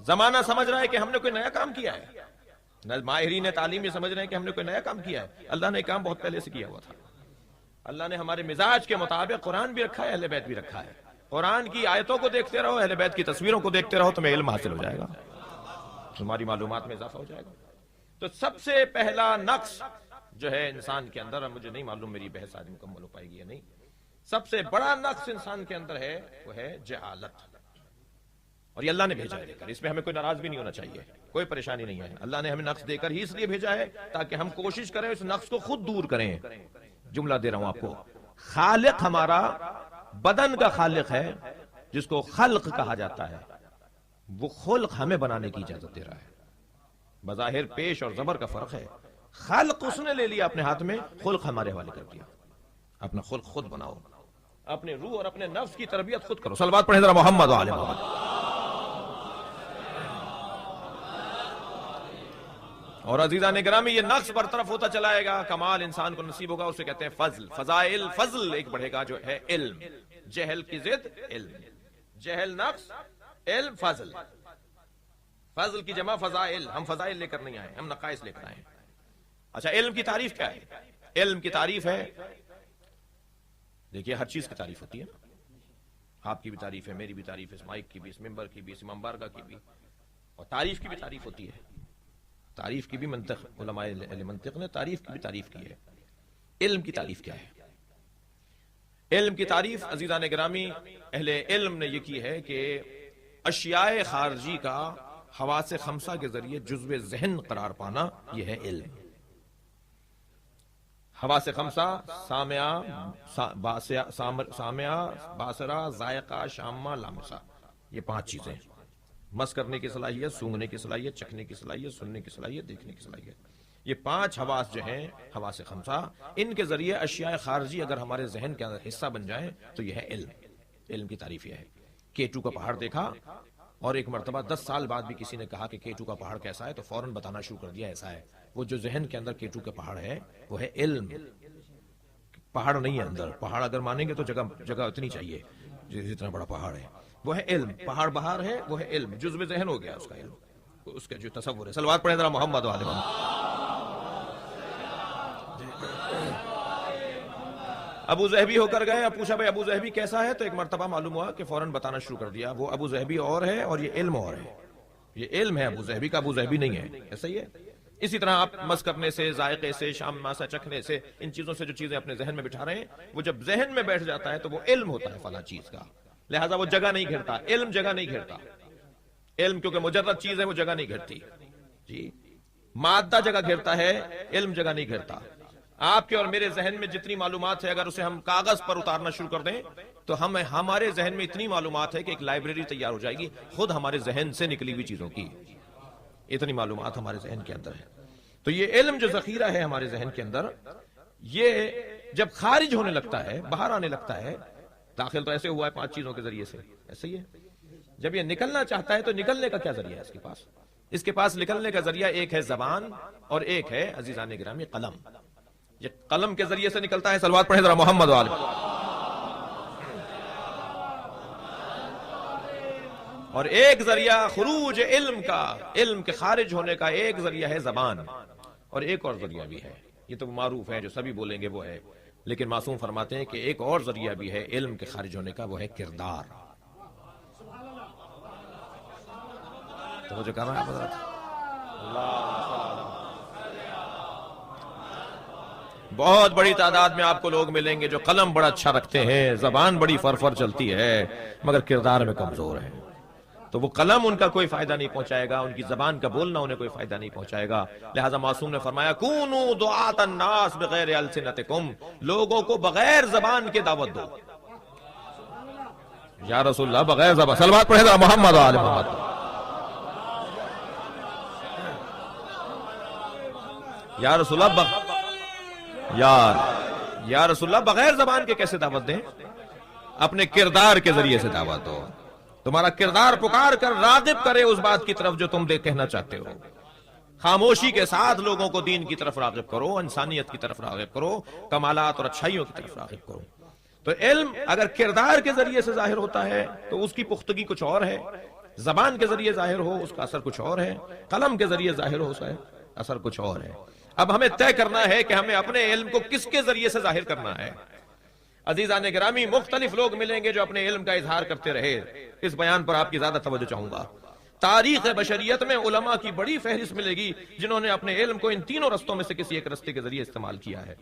زمانہ سمجھ رہا ہے کہ ہم نے کوئی نیا کام کیا ہے، ماہرین تعلیم یہ سمجھ رہے ہیں کہ ہم نے کوئی نیا کام کیا ہے۔ اللہ نے کام بہت پہلے سے کیا ہوا تھا۔ اللہ نے ہمارے مزاج کے مطابق قرآن بھی رکھا ہے، اہل بیت بھی رکھا ہے۔ قرآن کی آیتوں کو دیکھتے رہو، اہل بیت کی تصویروں کو دیکھتے رہو، تمہیں علم حاصل ہو جائے گا، تمہاری معلومات میں اضافہ ہو جائے گا۔ تو سب سے پہلا نقص جو ہے انسان کے اندر، مجھے نہیں معلوم میری بحث آج مکمل ہو پائے گی یا نہیں، سب سے بڑا نقص انسان کے اندر ہے وہ ہے جہالت۔ اور یہ اللہ نے بھیجا ہے دے کر، اس میں ہمیں کوئی ناراض بھی نہیں ہونا چاہیے، کوئی پریشانی نہیں ہے۔ اللہ نے ہمیں نقص دے کر ہی اس لیے بھیجا ہے تاکہ ہم کوشش کریں اس نقص کو خود دور کریں۔ جملہ دے رہا ہوں آپ کو، خالق ہمارا بدن کا خالق ہے جس کو خلق کہا جاتا ہے، وہ خلق ہمیں بنانے کی اجازت دے رہا ہے۔ بظاہر پیش اور زبر کا فرق ہے، خلق اس نے لے لیا اپنے ہاتھ میں، خلق ہمارے حوالے کر دیا۔ اپنا خلق خود بناؤ، اپنے روح اور اپنے نفس کی تربیت خود کرو۔ صلوات پڑھیں ذرا محمد و آل محمد۔ اور عزیزان گرامی، یہ نقص برطرف ہوتا چلائے گا، کمال انسان کو نصیب ہوگا، اسے کہتے ہیں فضل، فضائل، فضل ایک بڑھے گا جو ہے علم، جہل کی ضد علم، جہل نقص، علم فضل، فضل کی جمع فضائل، ہم فضائل لے کر نہیں آئے، ہم نقائص لے کر آئے۔ اچھا، علم کی تعریف کیا ہے؟ علم کی تعریف ہے، دیکھیے ہر چیز کی تعریف ہوتی ہے نا، آپ کی بھی تعریف ہے، میری بھی تعریف ہے، اس مائک کی بھی، اس ممبر کی بھی، اس امام بارگاہ کی بھی، اور تعریف کی بھی تعریف ہوتی ہے۔ تعریف کی بھی منطق، علماء اہل منطق نے تعریف کی بھی تعریف کی ہے۔ علم کی تعریف کیا ہے؟ علم کی تعریف عزیزان گرامی اہل علم نے یہ کی ہے کہ اشیاء خارجی کا حواس خمسہ کے ذریعے جزو ذہن قرار پانا، یہ ہے علم۔ حواس خمسہ، سامعہ، باصرہ، ذائقہ، شامہ، لامسہ، یہ 5 چیزیں، مس کرنے کی صلاحیت، سونگنے کی صلاحیت، چکھنے کی صلاحیت، سننے کی صلاحیت، دیکھنے کی صلاحیت، یہ 5 حواس جو ہیں حواس خمسہ، ان کے ذریعے اشیاء خارجی اگر ہمارے ذہن کے اندر حصہ بن جائیں تو یہ ہے علم۔ علم کی تعریف یہ ہے۔ K2 کا پہاڑ دیکھا اور ایک مرتبہ 10 سال بعد بھی کسی نے کہا کہ K2 کا پہاڑ کیسا ہے تو فوراً بتانا شروع کر دیا ایسا ہے۔ وہ جو ذہن کے اندر K2 کا پہاڑ ہے وہ ہے علم، پہاڑ نہیں ہے اندر۔ پہاڑ اگر مانیں گے تو جگہ اتنی چاہیے جتنا بڑا پہاڑ ہے، وہ ہے علم۔ پہاڑ باہر ہے، وہ ہے علم، جزو ذہن ہو گیا اس کا علم، اس کا جو تصور ہے۔ صلوات پڑھیں ذرا محمد و آل محمد۔ ابو ظہبی ہو کر گئے، اب پوچھا بھائی ابو ظہبی کیسا ہے، تو ایک مرتبہ معلوم ہوا کہ فوراً بتانا شروع کر دیا وہ ابو ظہبی اور ہے اور یہ علم اور ہے۔ یہ علم ہے ابو ظہبی کا، ابو ظہبی نہیں ہے، ایسا ہی ہے۔ اسی طرح آپ مس کرنے سے، ذائقے سے، شام ماسا چکھنے سے، ان چیزوں سے جو چیزیں اپنے ذہن میں بٹھا رہے ہیں، وہ جب ذہن میں بیٹھ جاتا ہے تو وہ علم ہوتا ہے فلاں چیز کا، لہٰذا وہ جگہ نہیں گھیرتا۔ علم جگہ نہیں گھیرتا، علم کیونکہ مجرد چیز ہے، وہ جگہ نہیں گھیرتی جی، مادہ جگہ گھیرتا ہے، علم جگہ نہیں گھیرتا۔ آپ کے اور میرے ذہن میں جتنی معلومات ہے اگر اسے ہم کاغذ پر اتارنا شروع کر دیں تو ہمارے ذہن میں اتنی معلومات ہے کہ ایک لائبریری تیار ہو جائے گی خود ہمارے ذہن سے نکلی ہوئی چیزوں کی، اتنی معلومات ہمارے ذہن کے اندر ہے۔ تو یہ علم جو ذخیرہ ہے ہمارے ذہن کے اندر، یہ جب خارج ہونے لگتا ہے، باہر آنے لگتا ہے، داخل تو ایسے ہوا ہے 5 چیزوں کے ذریعے سے، ایسے ہی ہے، جب یہ نکلنا چاہتا ہے تو نکلنے کا کیا ذریعہ ہے اس کے پاس؟ اس کے پاس نکلنے کا ذریعہ ایک ہے زبان اور ایک ہے عزیزان گرامی قلم۔ یہ قلم کے ذریعے سے نکلتا ہے، صلوات پڑھیں ذرا محمد و آل محمد۔ اور ایک ذریعہ خروج علم کا، علم کے خارج ہونے کا ایک ذریعہ ہے زبان، اور ایک اور ذریعہ بھی ہے، یہ تو معروف ہے جو سبھی بولیں گے وہ ہے، لیکن معصوم فرماتے ہیں کہ ایک اور ذریعہ بھی ہے علم کے خارج ہونے کا، وہ ہے کردار۔ تو مجھے کہنا ہے بہت بڑی تعداد میں آپ کو لوگ ملیں گے جو قلم بڑا اچھا رکھتے ہیں، زبان بڑی فرفر چلتی ہے، مگر کردار میں کمزور ہے، تو وہ قلم ان کا کوئی فائدہ نہیں پہنچائے گا، ان کی زبان کا بولنا انہیں کوئی فائدہ نہیں پہنچائے گا۔ لہذا معصوم نے فرمایا کونوا دعاۃ الناس بغیر السنتکم، لوگوں کو بغیر زبان کے دعوت دو۔ یا رسول اللہ بغیر زبان، صلوات پڑھیں ذرا محمد و آل محمد۔ یا رسول اللہ یا رسول اللہ بغیر زبان کے کیسے دعوت دیں؟ اپنے کردار کے ذریعے سے دعوت دو، تمہارا کردار پکار کر راغب کرے اس بات کی طرف جو تم کہنا چاہتے ہو۔ خاموشی کے ساتھ لوگوں کو دین کی طرف راغب کرو، انسانیت کی طرف راغب کرو، کمالات اور اچھائیوں کی طرف راغب کرو۔ تو علم اگر کردار کے ذریعے سے ظاہر ہوتا ہے تو اس کی پختگی کچھ اور ہے، زبان کے ذریعے ظاہر ہو اس کا اثر کچھ اور ہے، قلم کے ذریعے ظاہر ہو اس کا اثر کچھ اور ہے۔ اب ہمیں طے کرنا ہے کہ ہمیں اپنے علم کو کس کے ذریعے سے ظاہر کرنا ہے۔ عزیزان گرامی، مختلف لوگ ملیں گے جو اپنے علم کا اظہار کرتے رہے۔ اس بیان پر آپ کی زیادہ توجہ چاہوں گا۔ تاریخ بشریت میں علماء کی بڑی فہرست ملے گی جنہوں نے اپنے علم کو ان تینوں رستوں میں سے کسی ایک رستے کے ذریعے استعمال کیا ہے۔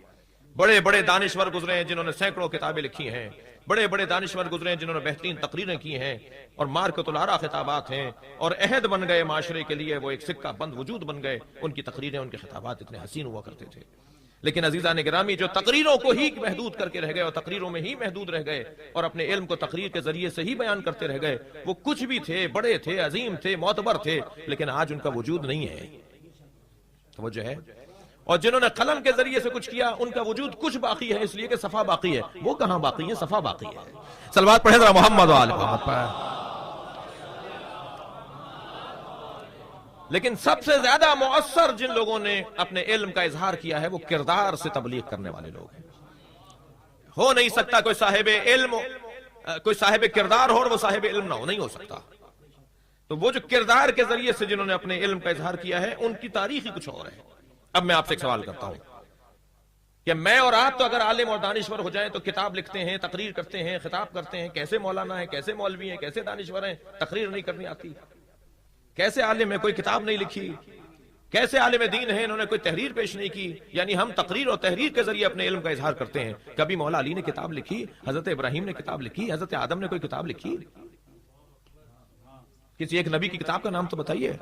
بڑے بڑے دانشور گزرے ہیں جنہوں نے سینکڑوں کتابیں لکھی ہیں، بڑے بڑے دانشور گزرے ہیں جنہوں نے بہترین تقریریں کی ہیں اور مارکۃ الآراء خطابات ہیں، اور عہد بن گئے معاشرے کے لیے، وہ ایک سکہ بند وجود بن گئے۔ ان کی تقریریں، ان کے خطابات اتنے حسین ہوا کرتے تھے۔ لیکن عزیزان گرامی، جو تقریروں کو ہی محدود کر کے رہ گئے اور تقریروں میں ہی محدود رہ گئے اور اپنے علم کو تقریر کے ذریعے سے ہی بیان کرتے رہ گئے، وہ کچھ بھی تھے، بڑے تھے، عظیم تھے، معتبر تھے، لیکن آج ان کا وجود نہیں ہے۔ توجہ ہے؟ اور جنہوں نے قلم کے ذریعے سے کچھ کیا، ان کا وجود کچھ باقی ہے، اس لیے کہ صفحہ باقی ہے۔ وہ کہاں باقی ہے؟ صفحہ باقی ہے۔ صلوات پڑھیں ذرا محمد و آل محمد پر۔ لیکن سب سے زیادہ مؤثر جن لوگوں نے اپنے علم کا اظہار کیا ہے وہ کردار سے تبلیغ کرنے والے لوگ ہیں۔ ہو نہیں سکتا کوئی صاحب علم، کوئی صاحب کردار ہو اور وہ صاحب علم نہ ہو، نہیں ہو سکتا۔ تو وہ جو کردار کے ذریعے سے جنہوں نے اپنے علم کا اظہار کیا ہے، ان کی تاریخ ہی کچھ اور ہے۔ اب میں آپ سے ایک سوال کرتا ہوں کہ میں اور آپ تو اگر عالم اور دانشور ہو جائیں تو کتاب لکھتے ہیں، تقریر کرتے ہیں، خطاب کرتے ہیں، کیسے مولانا ہیں، کیسے مولوی ہیں، کیسے دانشور ہیں، تقریر نہیں کرنی آتی؟ کیسے عالم ہے، کوئی کتاب نہیں لکھی؟ کیسے عالم دین ہیں، انہوں نے کوئی تحریر پیش نہیں کی؟ یعنی ہم تقریر اور تحریر کے ذریعے اپنے علم کا اظہار کرتے ہیں۔ کبھی مولا علی نے کتاب لکھی؟ حضرت ابراہیم نے کتاب لکھی؟ حضرت آدم نے کوئی کتاب لکھی؟ کسی ایک نبی کی کتاب کا نام تو بتائیے۔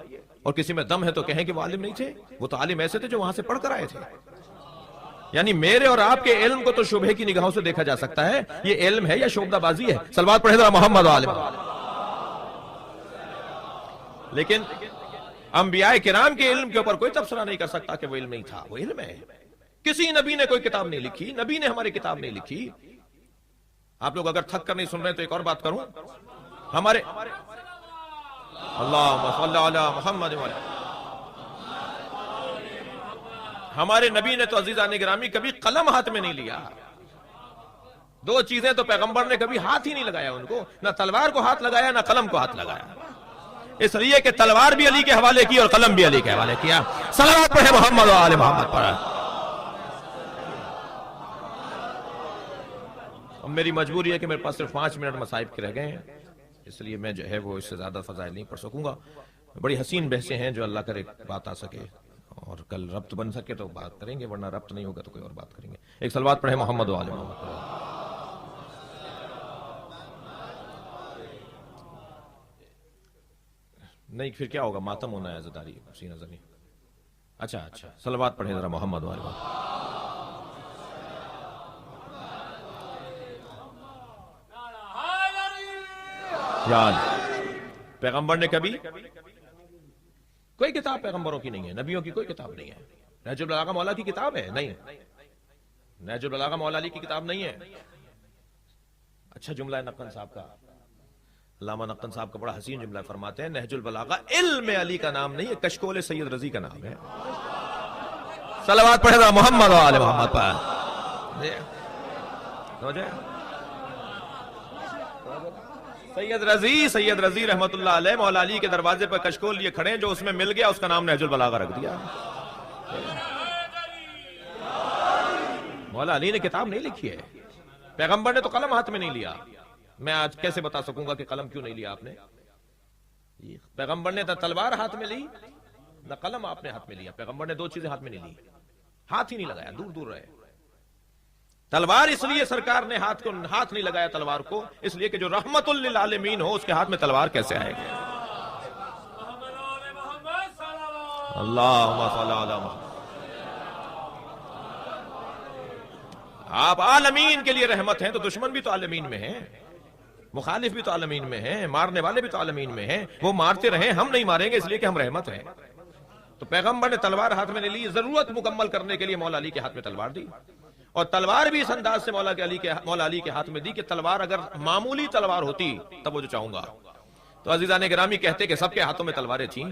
اور کسی میں دم ہے تو کہیں کہ وہ عالم نہیں تھے؟ وہ تو عالم ایسے تھے جو وہاں سے پڑھ کر آئے تھے۔ یعنی میرے اور آپ کے علم کو تو شبہے کی نگاہوں سے دیکھا جا سکتا ہے، یہ علم ہے یا شعبدہ بازی ہے؟ صلوات پڑھیں ذرا محمد و آل محمد۔ لیکن انبیاء کرام کے علم کے اوپر کوئی تبصرہ نہیں کر سکتا کہ وہ علم نہیں تھا، وہ علم ہے۔ کسی نبی نے کوئی کتاب نہیں لکھی، نبی نے ہماری کتاب نہیں لکھی۔ آپ لوگ اگر تھک کر نہیں سن رہے تو ایک اور بات کروں، ہمارے اللہم صلی علی محمد و علی، ہمارے نبی نے تو عزیزان گرامی کبھی قلم ہاتھ میں نہیں لیا۔ دو چیزیں تو پیغمبر نے کبھی ہاتھ ہی نہیں لگایا ان کو، نہ تلوار کو ہاتھ لگایا نہ قلم کو ہاتھ لگایا، اس لیے کہ تلوار بھی علی کے حوالے کی اور قلم بھی علی کے حوالے کیا۔ صلوات پڑھیں محمد و آل محمد پر۔ اب میری مجبوری ہے کہ میرے پاس صرف 5 منٹ مصائب کے رہ گئے ہیں، اس لیے میں جو ہے وہ اس سے زیادہ فضائل نہیں پڑھ سکوں گا۔ بڑی حسین بحثیں ہیں، جو اللہ کرے بات آ سکے اور کل ربط بن سکے تو بات کریں گے، ورنہ ربط نہیں ہوگا تو کوئی اور بات کریں گے۔ ایک صلوات پڑھیں محمد و آل محمد پر۔ نہیں پھر کیا ہوگا، ماتم ہونا ہے، عزاداری اسی نظر نہیں۔ اچھا صلوات پڑھیں ذرا محمد و آل محمد۔ یاد پیغمبر نے کبھی کوئی کتاب پیغمبروں کی نہیں ہے، نبیوں کی کوئی کتاب نہیں ہے۔ نہج البلاغہ مولا کی کتاب ہے؟ نہیں، نہج البلاغہ مولا علی کی کتاب نہیں ہے۔ اچھا جملہ ہے نقن صاحب کا، علامہ نقن صاحب کا بڑا حسین جملہ فرماتے ہیں، نہج البلاغہ علم علی کا نام نہیں ہے، کشکول سید رضی کا نام ہے۔ صلوات پڑھے محمد و آل محمد پر۔ سید رضی رحمت اللہ علیہ مولا علی کے دروازے پر کشکول لیے کھڑے ہیں، جو اس میں مل گیا اس کا نام نہج البلاغہ رکھ دیا۔ مولا علی نے کتاب نہیں لکھی ہے، پیغمبر نے تو قلم ہاتھ میں نہیں لیا۔ میں آج کیسے بتا سکوں گا کہ قلم کیوں نہیں لیا آپ نے؟ پیغمبر نے نہ تلوار ہاتھ میں لی نہ قلم آپ نے ہاتھ میں لیا۔ پیغمبر نے 2 چیزیں ہاتھ میں نہیں لی، ہاتھ ہی نہیں لگایا، دور دور رہے۔ تلوار اس لیے سرکار نے ہاتھ نہیں لگایا تلوار کو، اس لیے کہ جو رحمت للعالمین ہو اس کے ہاتھ میں تلوار کیسے آئے گا؟ اللہم صلی علی محمد۔ آپ عالمین کے لیے رحمت ہیں تو دشمن بھی تو عالمین میں ہیں، مخالف بھی تو عالمین میں ہیں، مارنے والے بھی تو عالمین میں ہیں۔ وہ مارتے رہیں، ہم نہیں ماریں گے اس لیے کہ ہم رحمت ہیں۔ تو پیغمبر نے تلوار ہاتھ میں نہیں لی، ضرورت مکمل کرنے کے لیے مولا علی کے ہاتھ میں تلوار دی، اور تلوار بھی اس انداز سے مولا علی کے ہاتھ میں دی کہ تلوار اگر معمولی تلوار ہوتی تب وہ جو چاہوں گا۔ تو عزیزان گرامی کہتے کہ سب کے ہاتھوں میں تلواریں تھیں،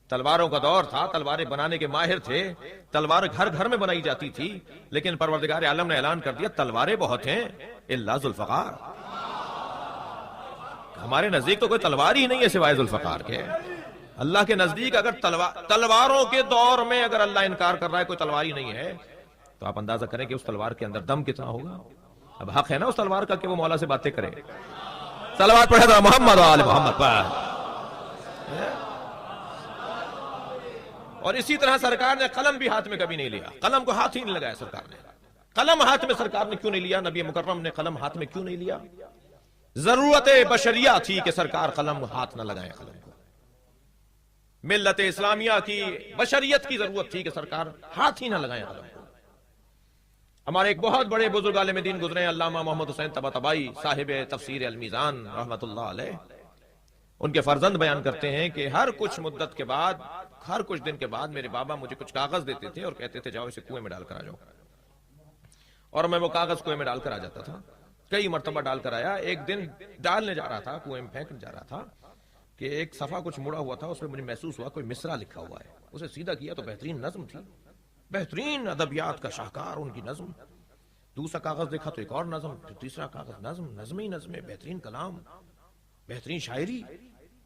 تلواروں کا دور تھا، تلواریں بنانے کے ماہر تھے، تلوار گھر گھر میں بنائی جاتی تھی، لیکن پروردگار عالم نے اعلان کر دیا تلواریں بہت ہیں الا ذوالفقار، ہمارے نزدیک تو کوئی تلوار ہی نہیں ہے سوائے ذوالفقار کے. اللہ کے نزدیک اگر تلواروں کے دور میں اگر اللہ انکار کر رہا ہے کوئی تلوار ہی نہیں ہے تو آپ اندازہ کریں کہ اس تلوار کے اندر دم کتنا ہوگا. اب حق ہے نا اس تلوار کا کہ وہ مولا سے باتیں کرے. صلوات پڑھے تو محمد و آل محمد پر. اور اسی طرح سرکار نے قلم بھی ہاتھ میں کبھی نہیں لیا. قلم کو ہاتھ ہی نہیں لگایا سرکار نے. قلم ہاتھ میں سرکار نے کیوں نہیں لیا؟ نبی مکرم نے قلم ہاتھ میں کیوں نہیں لیا؟ ضرورت بشریہ تھی کہ سرکار قلم ہاتھ نہ لگائیں. قلم کو ملت اسلامیہ کی بشریت کی ضرورت تھی کہ سرکار ہاتھ ہی نہ لگائیں قلم کو. ہمارے ایک بہت بڑے بزرگ عالم دین گزرے ہیں علامہ محمد حسین طباطبائی صاحب تفسیر المیزان رحمت اللہ علیہ. ان کے فرزند بیان کرتے ہیں کہ ہر کچھ مدت کے بعد، ہر کچھ دن کے بعد میرے بابا مجھے کچھ کاغذ دیتے تھے اور کہتے تھے جاؤ اسے کنویں میں ڈال کر آ جاؤ. اور میں وہ کاغذ کنویں میں ڈال کر آ جاتا تھا. کئی مرتبہ ڈال کر آیا. ایک دن ڈالنے جا رہا تھا، کنویں میں پھینکنے جا رہا تھا کہ ایک صفحہ کچھ مڑا ہوا تھا، اس میں مجھے محسوس ہوا کوئی مصرع لکھا ہوا ہے. اسے سیدھا کیا تو بہترین نظم تھی، بہترین ادبیات کا شاہکار ان کی نظم. دوسرا کاغذ دیکھا تو ایک اور نظم، پھر تیسرا کاغذ نظم ہی نظم، بہترین کلام، بہترین شاعری،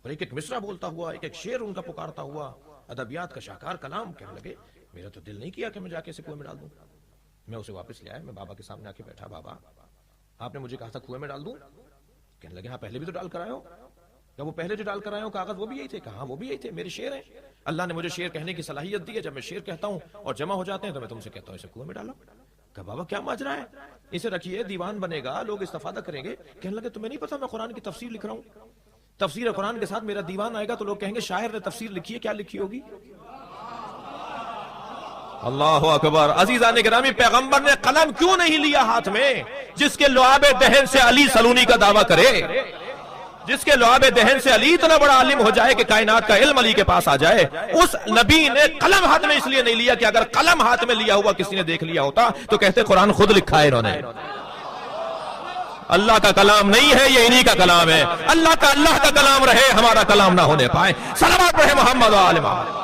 اور ایک ایک مصرع بولتا ہوا، ایک ایک شعر ان کا پکارتا ہوا، ادبیات کا شاہکار کلام. کہنے لگے میرا تو دل نہیں کیا کہ میں جا کے اسے کنویں میں ڈال دوں. میں اسے واپس لے آیا. میں بابا کے سامنے آ کے بیٹھا. بابا آپ نے مجھے کہا تھا کنویں میں ڈال دوں. کہنے لگے ہاں پہلے بھی تو ڈال کر آئے ہو. کہ وہ پہلے جو ڈال کر آئے ہو کاغذ وہ بھی یہی تھے. کہاں وہ بھی یہی تھے، میرے شعر ہیں. اللہ نے مجھے شعر کہنے کی صلاحیت دی ہے. جب میں شعر کہتا ہوں اور جمع ہو جاتے ہیں تو میں تم سے کہتا ہوں اسے کنویں میں ڈالو. کہا بابا کیا ماجرا ہے؟ اسے رکھیے، دیوان بنے گا، لوگ استفادہ کریں گے. کہنے لگے تمہیں نہیں پتا میں قرآن کی تفسیر لکھ رہا ہوں. تفسیر قرآن کے ساتھ میرا دیوان آئے گا تو لوگ کہیں گے شاعر نے تفسیر لکھی ہے. کیا لکھی ہوگی؟ اللہ اکبر. عزیزان گرامی، پیغمبر نے قلم کیوں نہیں لیا ہاتھ میں؟ جس کے لعاب دہن سے علی سلونی کا دعویٰ کرے، جس کے لعاب دہن سے علی اتنا بڑا عالم ہو جائے کہ کائنات کا علم علی کے پاس آ جائے، اس نبی نے قلم ہاتھ میں اس لیے نہیں لیا کہ اگر قلم ہاتھ میں لیا ہوا کسی نے دیکھ لیا ہوتا تو کہتے قرآن خود لکھا ہے انہوں نے. اللہ کا کلام نہیں ہے، یہ انہی کا کلام ہے. اللہ کا کلام رہے، ہمارا کلام نہ ہونے پائے. صلوات پڑھے محمد و آل محمد.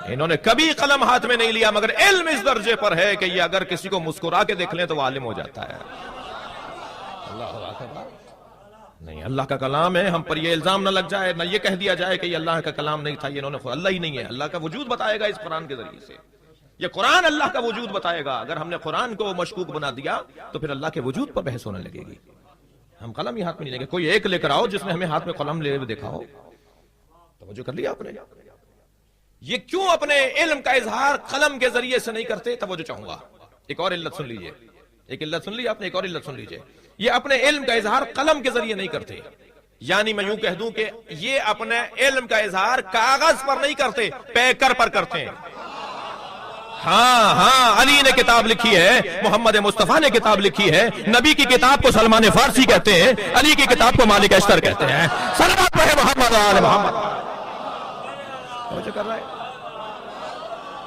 انہوں نے کبھی قلم ہاتھ میں نہیں لیا، مگر علم اس درجے پر ہے کہ یہ اگر کسی کو مسکرا کے دیکھ لیں تو وہ عالم ہو جاتا ہے. اللہ اکبر. نہیں، اللہ کا کلام ہے. ہم پر یہ الزام نہ لگ جائے، نہ یہ کہہ دیا جائے کہ یہ اللہ کا کلام نہیں تھا، یہ انہوں نے اللہ ہی نہیں ہے. اللہ کا وجود بتائے گا اس قرآن کے ذریعے سے. یہ قرآن اللہ کا وجود بتائے گا. اگر ہم نے قرآن کو مشکوک بنا دیا تو پھر اللہ کے وجود پر بحث ہونے لگے گی. ہم قلم ہی ہاتھ میں نہیں لیں گے. کوئی ایک لے کر آؤ جس نے ہمیں ہاتھ میں قلم لے دیکھا ہو. توجہ کر لیا آپ نے؟ یہ کیوں اپنے علم کا اظہار قلم کے ذریعے سے نہیں کرتے؟ توجہ چاہوں گا. ایک اور علت سن لیجئے. ایک علت سن لی آپ نے، ایک اور علت سن لیجئے. یہ اپنے علم کا اظہار قلم کے ذریعے نہیں کرتے. یعنی میں یوں کہہ دوں کہ یہ اپنے علم کا اظہار کاغذ پر نہیں کرتے، پیکر پر کرتے ہیں. ہاں علی نے کتاب لکھی ہے، محمد مصطفیٰ نے کتاب لکھی ہے. نبی کی کتاب کو سلمان فارسی کہتے ہیں، علی کی کتاب کو مالک اشتر کہتے ہیں. صلوات پڑھے محمد آل محمد. توجہ کر رہا ہے؟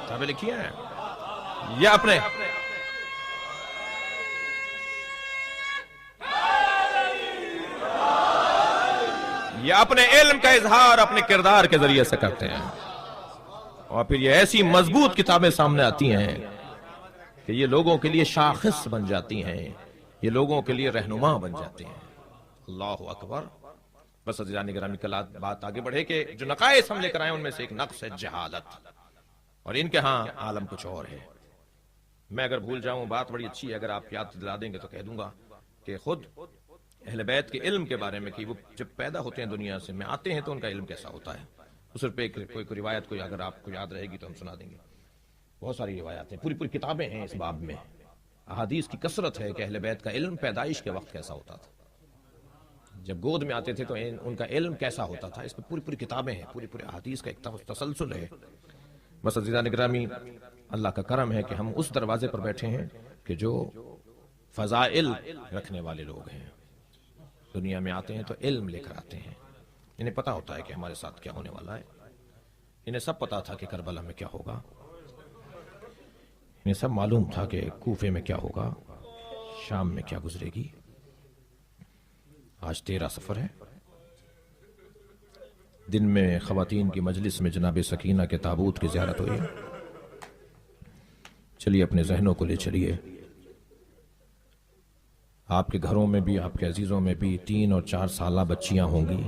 کتابیں لکھی ہیں. یہ اپنے علم کا اظہار اپنے کردار کے ذریعے سے کرتے ہیں. اور پھر یہ ایسی مضبوط کتابیں سامنے آتی ہیں کہ یہ لوگوں کے لیے شاخص بن جاتی ہیں، یہ لوگوں کے لیے رہنما بن جاتے ہیں. اللہ اکبر. بس عزیزان گرامی، کل بات آگے بڑھے کہ جو نقائص ہم لے کر آئے ان میں سے ایک نقص ہے جہالت، اور ان کے ہاں عالم کچھ اور ہے. میں اگر بھول جاؤں، بات بڑی اچھی ہے، اگر آپ یاد دلا دیں گے تو کہہ دوں گا کہ خود اہل بیت کے علم کے بارے میں کہ وہ جب پیدا ہوتے ہیں دنیا سے میں آتے ہیں تو ان کا علم کیسا ہوتا ہے. صرف کوئی روایت کوئی اگر آپ کو یاد رہے گی تو ہم سنا دیں گے. بہت ساری روایات ہیں، پوری کتابیں ہیں اس باب میں. احادیث کی کثرت ہے کہ اہل بیت کا علم پیدائش کے وقت کیسا ہوتا تھا، جب گود میں آتے تھے تو ان کا علم کیسا ہوتا تھا. اس پہ پوری کتابیں ہیں، پوری احادیث کا ایک تسلسل ہے. بس عزیزان گرامی، اللہ کا کرم ہے کہ ہم اس دروازے پر بیٹھے ہیں کہ جو فضائل رکھنے والے لوگ ہیں. دنیا میں آتے ہیں تو علم لے کر آتے ہیں. انہیں پتا ہوتا ہے کہ ہمارے ساتھ کیا ہونے والا ہے. انہیں سب پتا تھا کہ کربلا میں کیا ہوگا. انہیں سب معلوم تھا کہ کوفے میں کیا ہوگا، شام میں کیا گزرے گی. آج 13 سفر ہے. دن میں خواتین کی مجلس میں جناب سکینہ کے تابوت کی زیارت ہوئی. چلیے اپنے ذہنوں کو لے چلیے. آپ کے گھروں میں بھی آپ کے عزیزوں میں بھی 3 اور 4 سالہ بچیاں ہوں گی,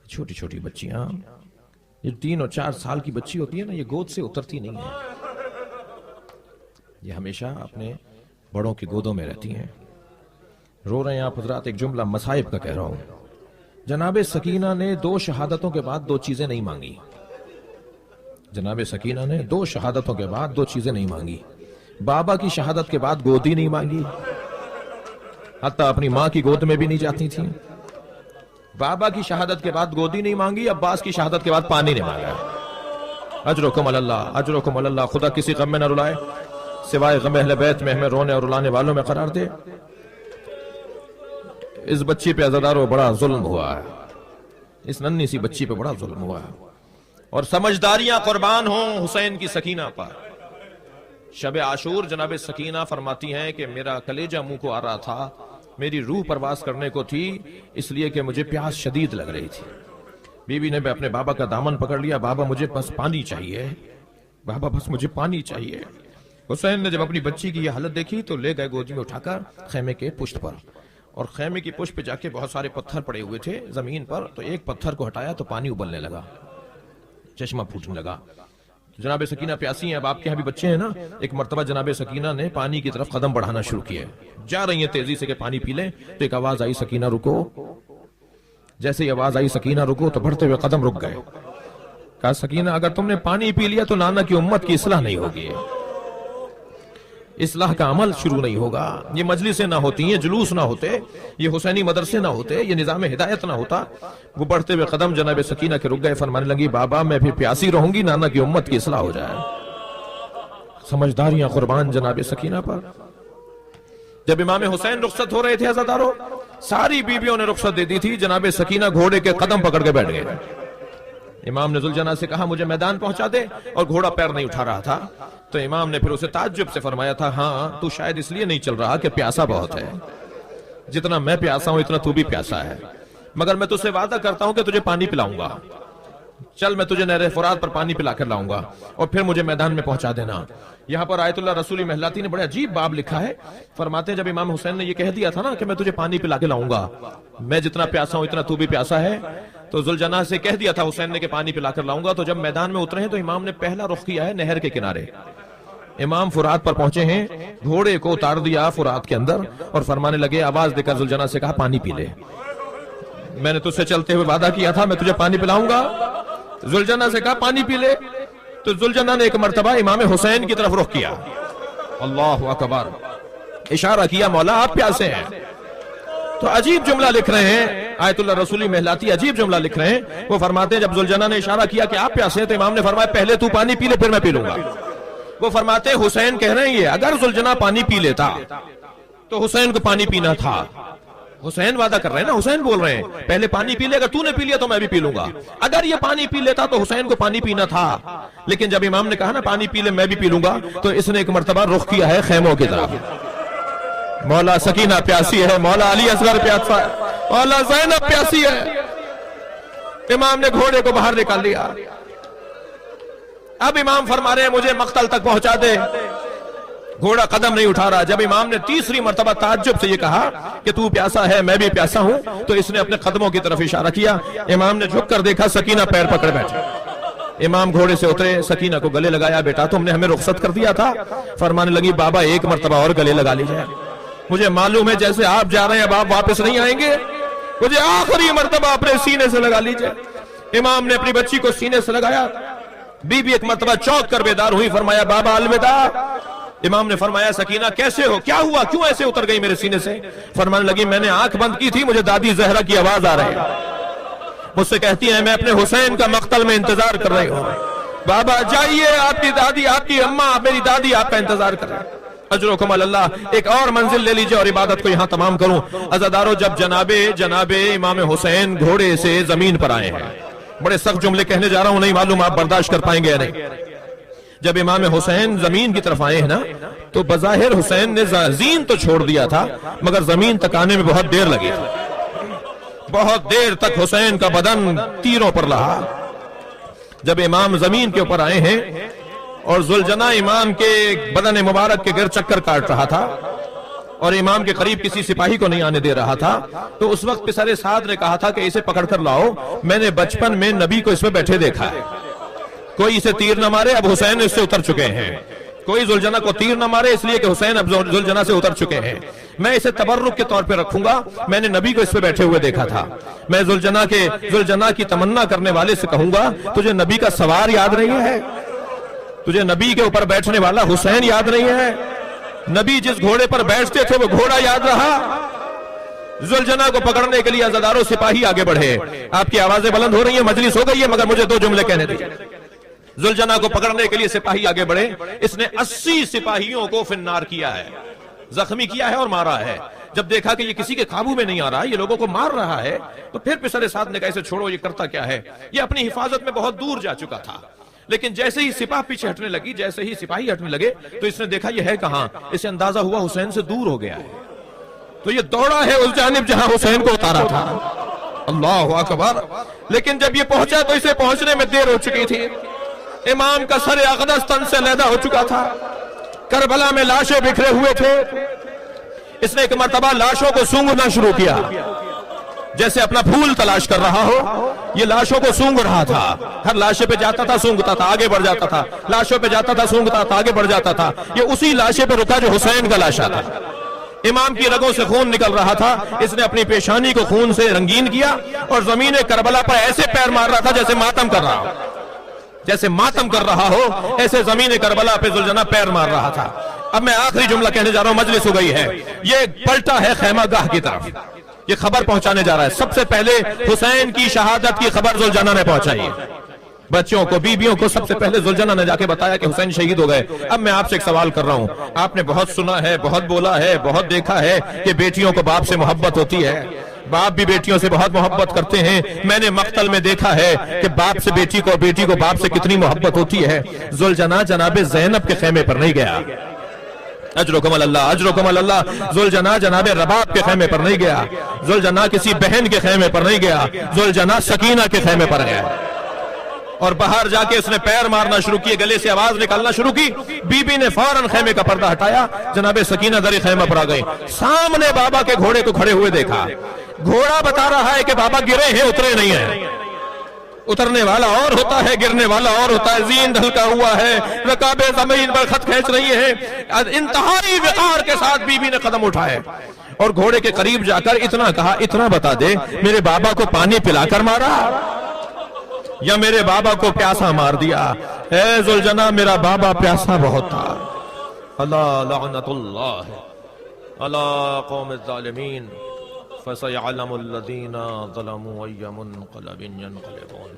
چھوٹی چھوٹی بچیاں. یہ 3 اور 4 سال کی بچی ہوتی ہے نا, یہ گود سے اترتی نہیں ہے, یہ ہمیشہ اپنے بڑوں کی گودوں میں رہتی ہیں. رو رہے ہیں آپ حضرات, ایک جملہ مصائب کا کہہ رہا ہوں. جناب سکینہ نے 2 شہادتوں کے بعد 2 چیزیں نہیں مانگی. جناب سکینہ نے 2 شہادتوں کے بعد 2 چیزیں نہیں مانگی. بابا کی شہادت کے بعد گودی نہیں مانگی, حتیٰ اپنی ماں کی گود میں بھی نہیں جاتی تھی. بابا کی شہادت کے بعد گودی نہیں مانگی, عباس کی شہادت کے بعد پانی نہیں مانگا. اجرکم اللہ, اجرکم اللہ. خدا کسی غم میں نہ رلائے, سوائے غم اہل بیت میں ہمیں رونے اور رلانے والوں میں قرار دے. اس بچی پہ عزادارو بڑا ظلم ہوا ہے, اس ننھی سی بچی پہ بڑا ظلم ہوا ہے. اور سمجھداریاں قربان ہوں حسین کی سکینہ پر. شب عاشور جناب سکینہ فرماتی ہیں کہ میرا کلیجہ منہ کو آ رہا تھا, میری روح پرواز کرنے کو تھی, اس لیے کہ مجھے پیاس شدید لگ رہی تھی. بیوی نے اپنے بابا کا دامن پکڑ لیا, بابا مجھے بس پانی چاہیے, بابا بس مجھے پانی چاہیے. حسین نے جب اپنی بچی کی یہ حالت دیکھی تو لے گئے گودی میں اٹھا کر خیمے کے پشت پر, اور خیمے کی پشت پہ جا کے بہت سارے پتھر پڑے ہوئے تھے زمین پر, تو ایک پتھر کو ہٹایا تو پانی ابلنے لگا, چشمہ پھوٹنے لگا. جناب سکینہ پیاسی ہیں, اب آپ کے یہاں بھی بچے ہیں نا. ایک مرتبہ جناب سکینہ نے پانی کی طرف قدم بڑھانا شروع کیے, جا رہی ہیں تیزی سے کہ پانی پی لیں, تو ایک آواز آئی, سکینہ رکو. جیسے ہی آواز آئی سکینہ رکو, تو بڑھتے ہوئے قدم رک گئے. کہا سکینہ اگر تم نے پانی پی لیا تو نانا کی امت کی اصلاح نہیں ہوگی, اصلاح کا عمل شروع نہیں ہوگا. یہ مجلسیں نہ ہوتی, یہ جلوس نہ ہوتے, یہ حسینی مدرسے نہ ہوتے, یہ نظام ہدایت نہ ہوتا. وہ بڑھتے ہوئے قدم جناب سکینہ کے رک گئے. فرمانے لگی بابا میں بھی پیاسی رہوں گی, نانا کی امت کی اصلاح ہو جائے. سمجھداریاں قربان جناب سکینہ پر. جب امام حسین رخصت ہو رہے تھے عزادارو, ساری بیویوں نے رخصت دے دی تھی, جناب سکینہ گھوڑے کے قدم پکڑ کے بیٹھ گئے. امام نے ذوالجناح سے کہا مجھے میدان پہنچا دے, اور گھوڑا پیر نہیں اٹھا رہا تھا. تو امام نے پھر اسے تعجب سے فرمایا تھا, ہاں تو شاید اس لیے نہیں چل رہا کہ پیاسا بہت ہے, جتنا میں پیاسا ہوں اتنا تو بھی پیاسا ہے, مگر میں تجھ سے وعدہ کرتا ہوں کہ تجھے پانی پلاؤں گا. چل میں تجھے نہر فرات پر پانی پلا کر لاؤں گا, اور پھر مجھے میدان میں پہنچا دینا. یہاں پر آیت اللہ رسولی محلاتی نے بڑے عجیب باب لکھا ہے. فرماتے ہیں جب امام حسین نے یہ کہہ دیا تھا نا کہ میں تجھے پانی پلا کے لاؤں گا, میں جتنا پیاسا ہوں اتنا تو بھی پیاسا ہے, تو ذوالجناح سے کہہ دیا تھا حسین نے کہ پانی پلا کر لاؤں گا. تو جب میدان میں اترے ہیں تو امام نے پہلا رخ کیا ہے نہر کے کنارے. امام فرات پر پہنچے ہیں, گھوڑے کو اتار دیا فرات کے اندر, اور فرمانے لگے, آواز دے کر ذوالجناح سے کہا پانی پی لے, میں نے تجھ سے چلتے ہوئے وعدہ کیا تھا میں تجھے پانی پلاؤں گا. ذوالجناح سے کہا پانی پی لے, تو ذوالجناح نے ایک مرتبہ امام حسین کی طرف رخ کیا, اللہ اکبر, اشارہ کیا مولا آپ پیاسے ہیں. تو عجیب جملہ لکھ رہے ہیں آیت اللہ رسولی محلاتی, عجیب جملہ لکھ رہے ہیں. وہ فرماتے ہیں جب ذوالجناح نے اشارہ کیا کہ آپ پیاسے ہیں, تو امام نے فرمایا پہلے تو پانی پی لے پھر میں پی لوں گا. وہ فرماتے ہیں حسین کہہ رہے ہیں یہ, اگر ذوالجناح پانی پی لیتا تو حسین کو پانی پینا تھا. حسین وعدہ کر رہے ہیں نا, حسین بول رہے ہیں پہلے پانی پی لے, اگر تو نے پی لیا تو میں بھی پی لوں گا. اگر یہ پانی پی لیتا تو حسین کو پانی پینا تھا, لیکن جب امام نے کہا نا پانی پی لے میں بھی پی لوں گا, تو اس نے ایک مرتبہ رخ کیا ہے خیموں کی طرف. مولا سکینہ پیاسی ہے, مولا علی اصغر پیاسا ہے, مولا زینب پیاسی ہے. امام نے گھوڑے کو باہر نکال لیا. اب امام فرما رہے ہیں مجھے مقتل تک پہنچا دے, گھوڑا قدم نہیں اٹھا رہا. جب امام نے تیسری مرتبہ تعجب سے یہ کہا کہ تو پیاسا ہے میں بھی پیاسا ہوں, تو اس نے اپنے قدموں کی طرف اشارہ کیا. امام نے جھک کر دیکھا, سکینہ پیر پکڑ بیٹھے. امام گھوڑے سے اترے, سکینہ کو گلے لگایا, بیٹا تم نے ہمیں رخصت کر دیا تھا. فرمانے لگی بابا ایک مرتبہ اور گلے لگا لیجئے, مجھے معلوم ہے جیسے آپ جا رہے ہیں اب آپ واپس نہیں آئیں گے, مجھے آخری مرتبہ اپنے سینے سے لگا لیجئے. امام نے اپنی بچی کو سینے سے لگایا. بی بی ایک مرتبہ چونک کر بیدار ہوئی, فرمایا بابا الوداع. امام نے فرمایا سکینہ کیسے ہو, کیا ہوا, کیوں ایسے اتر گئی میرے سینے سے؟ فرمانے لگی میں نے آنکھ بند کی تھی, مجھے دادی زہرا کی آواز آ رہی ہے, مجھ سے کہتی ہیں میں اپنے حسین کا مقتل میں انتظار کر رہی ہوں. بابا جائیے, آپ کی دادی, آپ کی اماں, میری دادی آپ کا انتظار کر رہے ہیں. اجرکم اللہ. ایک اور منزل لے لیجئے اور عبادت کو یہاں تمام کروں. عزادارو جب جناب امام حسین گھوڑے سے زمین پر آئے ہیں, بڑے سخت جملے کہنے جا رہا ہوں, نہیں معلوم آپ برداشت کر پائیں گے یا نہیں. جب امام حسین زمین کی طرف آئے ہیں نا, تو بظاہر حسین نے زین تو چھوڑ دیا تھا, مگر زمین تک آنے میں بہت دیر لگی. بہت دیر تک حسین کا بدن تیروں پر رہا. جب امام زمین کے اوپر آئے ہیں اور ذوالجناح امام کے بدن مبارک کے گرد چکر کاٹ رہا تھا اور امام کے قریب کسی سپاہی کو نہیں آنے دے رہا تھا، تو اس وقت پسر سعد نے کہا تھا کہ اسے پکڑ کر لاؤ، میں نے بچپن میں نبی کو اس پہ بیٹھے دیکھا ہے. کوئی اسے تیر نہ مارے، اب حسین اس سے اتر چکے ہیں. کوئی ذوالجناح کو تیر نہ مارے، اس لیے کہ حسین اب ذوالجناح سے اتر چکے ہیں. میں اسے تبرک کے طور پہ رکھوں گا، میں نے نبی کو اس پہ بیٹھے ہوئے دیکھا تھا. میں ذوالجناح کی تمنا کرنے والے سے کہوں گا، تجھے نبی کا سوار یاد نہیں ہے؟ تجھے نبی کے اوپر بیٹھنے والا حسین یاد نہیں ہے؟ نبی جس گھوڑے پر بیٹھتے تھے وہ گھوڑا یاد رہا؟ ذوالجناح کو پکڑنے کے لیے عزاداروں سپاہی آگے بڑھے. آپ کی آوازیں بلند ہو رہی ہیں، مجلس ہو گئی ہے، مگر مجھے 2 جملے کہنے دیجیے. ذوالجناح کو پکڑنے کے لیے سپاہی آگے بڑھے. اس نے 80 سپاہیوں کو فنار کیا ہے، زخمی کیا ہے اور مارا ہے. جب دیکھا کہ یہ کسی کے قابو میں نہیں آ رہا، یہ لوگوں کو مار رہا ہے، تو پھر پسر سعد نے کہا اسے چھوڑو، یہ کرتا کیا ہے؟ یہ اپنی حفاظت میں بہت دور جا چکا تھا. لیکن جیسے ہی سپاہ پیچھے ہٹنے لگی، جیسے ہی سپاہی ہٹنے لگے، تو اس نے دیکھا یہ ہے کہاں. اسے اندازہ ہوا حسین سے دور ہو گیا ہے، تو یہ دوڑا ہے اس جانب جہاں حسین کو اتارا تھا. اللہ اکبر. لیکن جب یہ پہنچا تو اسے پہنچنے میں دیر ہو چکی تھی. امام کا سر اقدس تن سے علیحدہ ہو چکا تھا. کربلا میں لاشیں بکھرے ہوئے تھے. اس نے ایک مرتبہ لاشوں کو سونگنا شروع کیا، جیسے اپنا پھول تلاش کر رہا ہو. یہ لاشوں کو سونگ رہا تھا. ہر لاشے پہ جاتا تھا، سونگتا تھا، آگے بڑھ جاتا تھا. لاشوں پہ جاتا تھا، سونگتا تھا، آگے بڑھ جاتا تھا. یہ اسی لاشے پہ رکا جو حسین کا لاشا تھا. امام کی رگوں سے خون نکل رہا تھا. اس نے اپنی پیشانی کو خون سے رنگین کیا اور زمین کربلا پر ایسے پیر مار رہا تھا جیسے ماتم کر رہا ہو. جیسے ماتم کر رہا ہو ایسے زمین کربلا پہ ذوالجناح پیر مار رہا تھا. اب میں آخری جملہ کہنے جا رہا ہوں، مجلس ہو گئی ہے. یہ پلٹا ہے خیمہ گاہ کی طرف، یہ خبر پہنچانے جا رہا ہے. سب سے پہلے حسین کی شہادت کی خبر ذوالجناح نے پہنچائی. بچوں کو، بیویوں کو سب سے پہلے ذوالجناح نے جا کے بتایا کہ حسین شہید ہو گئے. اب میں آپ سے ایک سوال کر رہا ہوں. آپ نے بہت سنا ہے، بہت بولا ہے، بہت دیکھا ہے کہ بیٹیوں کو باپ سے محبت ہوتی ہے، باپ بھی بیٹیوں سے بہت محبت کرتے ہیں. میں نے مقتل میں دیکھا ہے کہ باپ سے بیٹی کو، بیٹی کو باپ سے کتنی محبت ہوتی ہے. ذوالجناح جناب زینب کے خیمے پر نہیں گیا. اجرکم اللہ، اجرکم اللہ. ذوالجناح جناب رباب کے خیمے پر نہیں گیا. ذوالجناح کسی بہن کے خیمے پر نہیں گیا. ذوالجناح سکینہ کے خیمے پر گیا اور باہر جا کے اس نے پیر مارنا شروع کیے، گلے سے آواز نکالنا شروع کی. بی بی نے فوراً خیمے کا پردہ ہٹایا. جناب سکینہ در خیمہ پر آ گئی. سامنے بابا کے گھوڑے کو کھڑے ہوئے دیکھا. گھوڑا بتا رہا ہے کہ بابا گرے ہیں، اترے نہیں ہیں. اترنے والا اور ہوتا ہے، گرنے والا اور ہوتا ہے. زین ڈھلکا ہوا ہے، رکابیں زمین پر خط کھینچ رہی ہیں. انتہائی وقار کے ساتھ بی بی نے قدم اٹھائے اور گھوڑے کے قریب جا کر اتنا کہا، اتنا بتا دے میرے بابا کو پانی پلا کر مارا یا میرے بابا کو پیاسا مار دیا؟ اے ذوالجناح، میرا بابا پیاسا بہت تھا. اللہ لعنت اللہ علی قوم الظالمین فَسَيَعْلَمُ الَّذِينَ ظَلَمُوا أَيَّ مُنْقَلَبٍ يَنْقَلِبُونَ.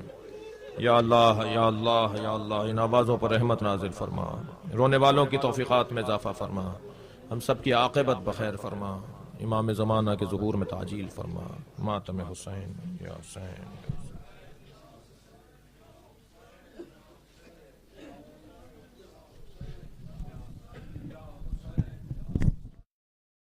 یا اللہ، یا اللہ، یا اللہ، ان آوازوں پر رحمت نازل فرما. رونے والوں کی توفیقات میں اضافہ فرما. ہم سب کی عاقبت بخیر فرما. امام زمانہ کے ظہور میں تعجیل فرما. ماتم حسین یا حسین.